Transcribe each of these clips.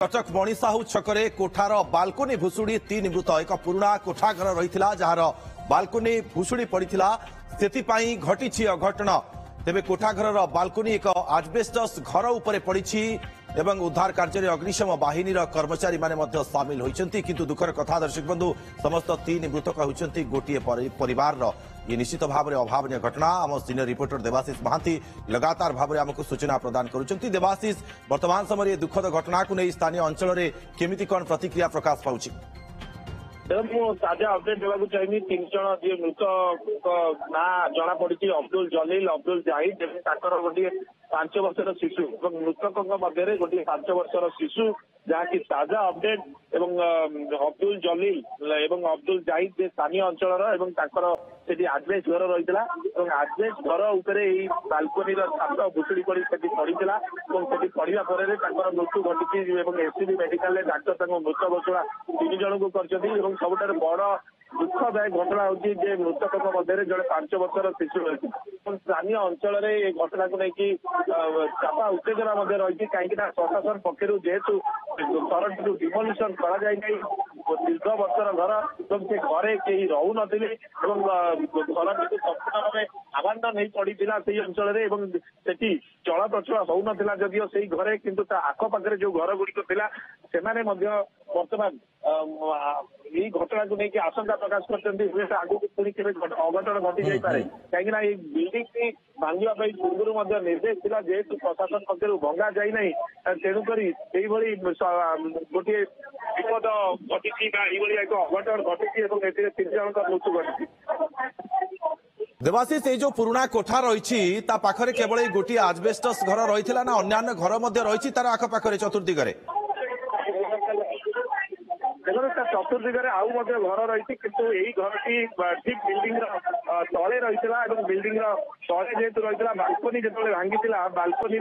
कटक मणिसाहू छकरे कोठार बालकोनी भुशुड़ी 3 मृत एक पुराणा कोठा घर रही जार बालकोनी भुशुड़ी पड़ा से घटी अघटन तेज कोठा घर बालकोनी एक आजबेस्टस घर उपर पड़ी एवं उद्धार कार्य अग्निशम बाहिनी कर्मचारी माने सामिल होती किंतु दुखर कथा दर्शक बंधु समस्त 3 मृतक होती गोटे परिवार ये निश्चित भाव में अभावन घटना आम सीनियर रिपोर्टर देवाशीष महांती लगातार भाव में आमको सूचना प्रदान करुछंती। देवाशीष वर्तमान समय ये दुखद घटना को नहीं स्थानीय अंचल में केमिति कौन प्रतिक्रिया प्रकाश पाउछि? ताजा अपडेट देवाक चाहिए 3 जन जी मृत ना जना पड़ी अब्दुल जलील अब्दुल जाहिद गोटे 5 वर्षर शिशु और मृतकों मध्य गोटे 5 वर्षर शिशु जहाँकि ताजा अपडेट एवं अब्दुल जलील एवं अब्दुल जाहिद स्थानीय अंचल से आजबेस्ट घर रही आजबेस्ट घर उपर बालकोनी छात भुशुड़ी पड़ी पड़ा पड़ा पर मृत्यु घटी एससीबी मेडिकल डाक्तर मृत घोषणा 3 जन को कर सबुठ बड़ दुखदायक घटना होती मृतकों मध्य जड़े 5 वर्षर शिशु रही स्थानीय अंचल में घटना को लेकिन चापा उत्तेजना रही कहीं प्रशासन पक्षर जेहेतु घर डिमोलिशन कर दीर्घ वर्षर घर और से घरे कहीं रहू नथिले घर टी संपूर्ण भाव आबादन नहीं पड़ा से अंचल से चल प्रचल हो नाला जदिव से घरे किंतु आखपाखे जो घर गुड़िक से बर्तमान यही घटना को लेकिन आशंका प्रकाश कर आगू पुणी के अघटन घटी जापे कहीं बिल्डिंग की भांगा पूर्व निर्देश था जेहेतु प्रशासन पक्ष भंगा जाए तेणुक गोटे विपद घटी एक अघटन घटी 3 जन मृत्यु घटी। देवाशीष ये जो पुराणा कोठा रही पाखरे केवल गोटे आजबेस्टस घर रही ना अन्य घर रही तार आखपाखे चतुर्दिगरे चतुर्दिगरे आउ घर रही किंतु यही घर की ठीक बिल्डिंग तले रही बिल्डिंग तले जेहेतु रही बालकोनी जो भांगी बालकोनी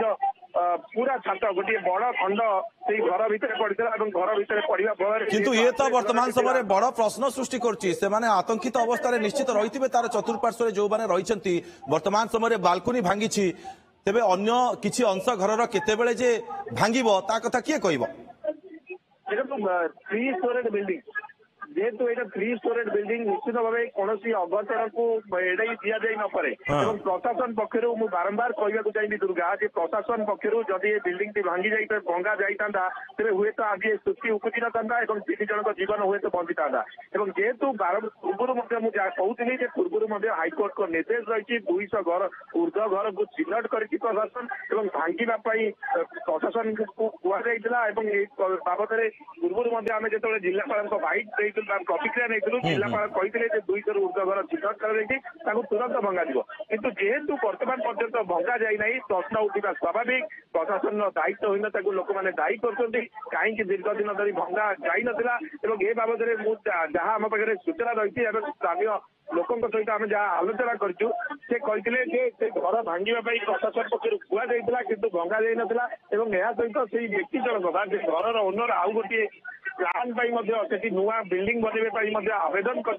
पूरा छात गोटे बड़ खंड से घर भितर पड़ा घर भितर पड़ा फल किंतु ये तो वर्तमान समय बड़ प्रश्न सृष्टि कर आतंकित अवस्था निश्चित रही तार चतुर्पार्श्व जो मैंने रही वर्तमान समय बालकोनी भांगी तेज अन्य किसी अंश घर केतेबेले जे भांगिबो ता कथा किए कहबो? 3 स्टोरेज बिल्डिंग जेहेतु ये 3 स्टोरेज बिल्डिंग निश्चित भाव कौन अघटन को एड़ाई दि जाए न पारे प्रशासन पक्षर मुझे बारंबार कहवाक चाहिए दुर्गा जी प्रशासन पक्षर जदि ये बिल्डिंग टी भांगी जाए भंगा जाता तेज हुए तो आज ये स्थिति उपजी न था 3 जन जीवन हुए तो बंची था जेहेतु पूर्व कहती पूर्व हाईकोर्ट को निर्देश रही 200 घर ऊर्ध्व घर को चिन्हट कर प्रशासन और भांगापी प्रशासन को कहला बाबद पूर्व आम जो जिलापाल बाइट प्रतिक्रिया नहीं जिलापाल कहते 200 ऊर्ध्व घर चिन्हट कर तुरंत भंगा किंतु जेहेतु वर्तमान पर्यंत भंगा जाए प्रश्न उठा स्वाभाविक प्रशासन दायित्व होता लोक मैंने दायी कर कहीं दीर्घ दिन धरी भंगा जाई नथिला ए बाबद जहाँ आम पाखे सूचना रही स्थानीय लोकों सहित आम जहाँ आलोचना करूँ से कहते घर भांगापी प्रशासन पक्ष कहला किंतु भंगा जाई नथिला यह सहित से व्यक्ति जनक घर ओनर आउ गोटे प्लान नुआ बिल्डिंग बनवाई आवेदन कर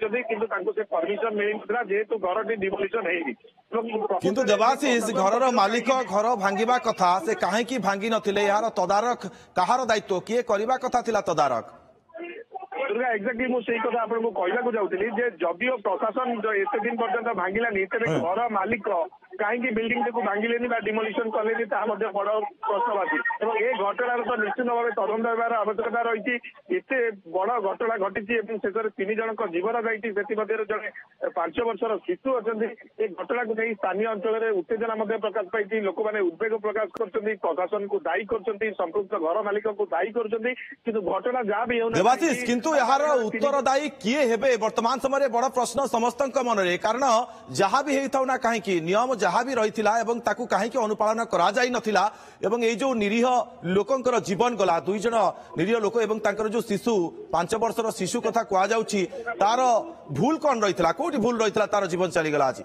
परमिशन मिल ना जेहेतु घर टी डिमोलिशन है किंतु देवाशीष घर मालिक घर भांगिबा कथा से कहीं भांगी नथिले यार तदारख कहार दायित्व किए करबा कथा थिला तदारख दुर्गा एक्जाक्टली मुझे कथा आपको कहवाक चाहूली जदिव प्रशासन एत दिन पर्यटन भांगिलानी तेज घर मालिक कहीं बिल्डिंग को भांगिले डिमोलिशन कले बड़ प्रश्नवाची और ये घटनार तो निश्चित भाव तदंत होबार आवश्यकता रही एत बड़ घटना घटी शेष 3 जन जीवन जाती जड़े 5 वर्षर शिशु अच्छा ये घटना को नहीं स्थानीय अंचल में उत्तेजना प्रकाश पाई लोक मैंने उद्वेग प्रकाश कर प्रशासन को दायी कर संपुक्त घर मालिक को दायी कर घटना जहाँ भी देवाशीष किंतु यार उत्तरदायी किए हेबे वर्तमान समय बड़ प्रश्न समस्त मन में कारण जहाँ भी होता ना कहीं नियम जहाँ भी रही कहीं अनुपालन करा जाई नथिला एवं ये जो निरीह लोकंकर जीवन गला 2 जन निरीह लोक एवं तांकर जो शिशु 5 वर्षर शिशु कथा कह जाउछि तार भूल कौन रही कोठी भूल रही तार जीवन चलीगला आज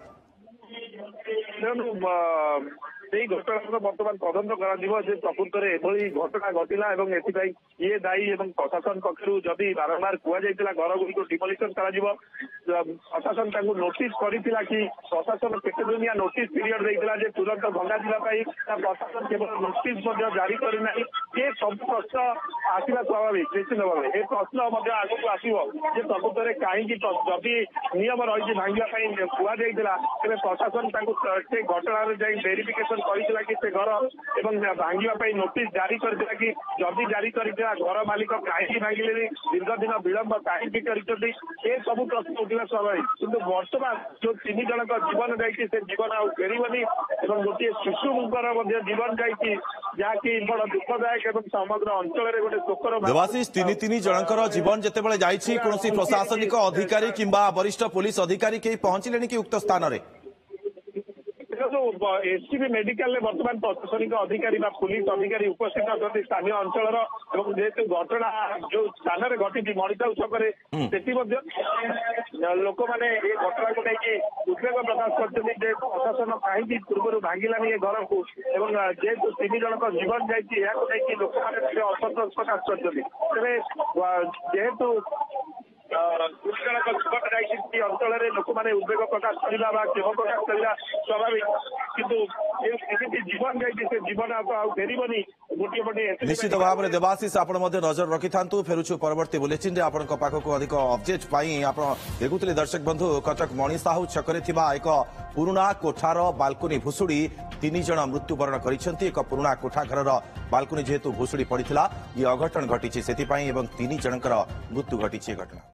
ସେଇ ଘଟଣାର ବର୍ତ୍ତମାନ ତଦନ୍ତ କରାଯିବ ଯେ ପ୍ରକୃତରେ ଏଭଳି ଘଟଣା ଘଟିଲା ଏବଂ ଏଥିପାଇଁ କିଏ ଦାୟୀ ଏବଂ ପ୍ରଶାସନ ପକ୍ଷରୁ ଯଦି ବାରମ୍ବାର କୁହାଯାଇଥିଲା ଘରଗୁଡ଼ିକୁ ଡିମୋଲିସନ କରାଯିବ, ପ୍ରଶାସନ ତାଙ୍କୁ ନୋଟିସ କରିଥିଲା କି ପ୍ରଶାସନ କେତେ ଦିନିଆ ନୋଟିସ ପିରିୟଡ ଦେଇଥିଲା ଯେ ତୁରନ୍ତ ଭଙ୍ଗାଯିବା ପାଇଁ, ପ୍ରଶାସନ କେବଳ ନୋଟିସ ମଧ୍ୟ ଜାରି କରିନାହିଁ। ଏ ସବୁ ପ୍ରଶ୍ନ ଆସିବା ସ୍ୱାଭାବିକ ନିଶ୍ଚିତ ଭାବେ। ଏ ପ୍ରଶ୍ନ ମଧ୍ୟ ଆଗକୁ ଆସିବ ଯେ ପ୍ରକୃତରେ କାହିଁକି ଯଦି ନିୟମ ରହିଛି ଭାଙ୍ଗିବା ପାଇଁ କୁହାଯାଇଥିଲା, ତେବେ ପ୍ରଶାସନ ତାଙ୍କୁ ସେ ଘଟଣାରେ ଯାଇ ଭେରିଫିକେସନ କରିଥିଲା କି ସେ ଘର ଏବଂ ଭାଙ୍ଗିବା ପାଇଁ ନୋଟିସ ଜାରି କରିଥିଲା କି? ଯଦି ଜାରି କରିଥିଲା ଘର ମାଲିକ କାହିଁକି ଭାଙ୍ଗିଲେନି, ଦୀର୍ଘ ଦିନ ବିଳମ୍ବ କାହିଁକି କରିଛନ୍ତି? ଏ ସବୁ ପ୍ରଶ୍ନ ଉଠିବା ସ୍ୱାଭାବିକ। କିନ୍ତୁ ବର୍ତ୍ତମାନ ଯୋଉ 3 ଜଣଙ୍କ ଜୀବନ ଯାଇଛି ସେ ଜୀବନ ଆଉ ଫେରିବନି ଏବଂ ଗୋଟିଏ ଶିଶୁଙ୍କର ମଧ୍ୟ ଜୀବନ ଯାଇଛି, ଯାହାକି ବଡ ଦୁଃଖଦାୟକ ଏବଂ ସମଗ୍ର ଅଞ୍ଚଳରେ ଗୋଟେ ଶୋକର। ଦେବାଶିଷ, ତିନି ଜଣଙ୍କର ଜୀବନ ଯେତେବେଳେ ଯାଇଛି, କୌଣସି ପ୍ରଶାସନିକ ଅଧିକାରୀ କିମ୍ବା ବରିଷ୍ଠ ପୁଲିସ ଅଧିକାରୀ କେହି ପହଞ୍ଚିଲେଣି କି ଉକ୍ତ ସ୍ଥାନରେ? ଏସସିବି ମେଡିକାଲରେ ବର୍ତ୍ତମାନ ପ୍ରଶାସନିକ ଅଧିକାରୀ ବା ପୁଲିସ ଅଧିକାରୀ ଉପସ୍ଥିତ ଅଛନ୍ତି ସ୍ଥାନୀୟ ଅଞ୍ଚଳର, ଏବଂ ଯେହେତୁ ଘଟଣା ଯୋଉ ସ୍ଥାନରେ ଘଟିଛି ମଣିସାଉ ଛକରେ, ସେଠି ମଧ୍ୟ ଲୋକମାନେ ଏ ଘଟଣାକୁ ନେଇକି ଉଦ୍ବେଗ ପ୍ରକାଶ କରିଛନ୍ତି ଯେ ପ୍ରଶାସନ କାହିଁକି ପୂର୍ବରୁ ଭାଙ୍ଗିଲାନି ଏ ଘରକୁ, ଏବଂ ଯେହେତୁ 3 ଜଣଙ୍କ ଜୀବନ ଯାଇଛି ଏହାକୁ ନେଇକି ଲୋକମାନେ ଟିକେ ଅସନ୍ତୋଷ ପ୍ରକାଶ କରିଛନ୍ତି। ତେବେ ଯେହେତୁ 3 ଜଣଙ୍କ ଜୀବନ ଯାଇଛି ସେ ଅଞ୍ଚଳରେ ଲୋକମାନେ ଉଦ୍ବେଗ ପ୍ରକାଶ କରିବା ବା କ୍ଷୋଭ ପ୍ରକାଶ କରିବା ସ୍ୱାଭାବିକ, କିନ୍ତୁ ଏମିତି ଜୀବନ ଯାଇଛି ସେ ଜୀବନ ଆଉ ଫେରିବନି। ଗୋଟିଏ ପଟେ ନିଶ୍ଚିତ ଭାବରେ ଦେବାଶିଷ, ଆପଣ ମଧ୍ୟ ନଜର ରଖିଥାନ୍ତୁ। ଫେରୁଛୁ ପରବର୍ତ୍ତୀ ବୁଲେଟିନରେ ଆପଣଙ୍କ ପାଖକୁ ଅଧିକ ଅପଡେଟ୍ ପାଇଁ। ଆପଣ ଦେଖୁଥିଲେ ଦର୍ଶକ ବନ୍ଧୁ, କଟକ ମଣିସାହୁ ଛକରେ ଥିବା ଏକ ପୁରୁଣା କୋଠାର ବାଲକୋନି ଭୁଶୁଡି 3 ଜଣ ମୃତ୍ୟୁବରଣ କରିଛନ୍ତି। ଏକ ପୁରୁଣା କୋଠା ଘରର ବାଲକୋନି ଯେହେତୁ ଭୁଶୁଡି ପଡ଼ିଥିଲା, ଇଏ ଅଘଟଣ ଘଟିଛି ସେଥିପାଇଁ ଏବଂ 3 ଜଣଙ୍କର ମୃତ୍ୟୁ ଘଟିଛି ଏ ଘଟଣା।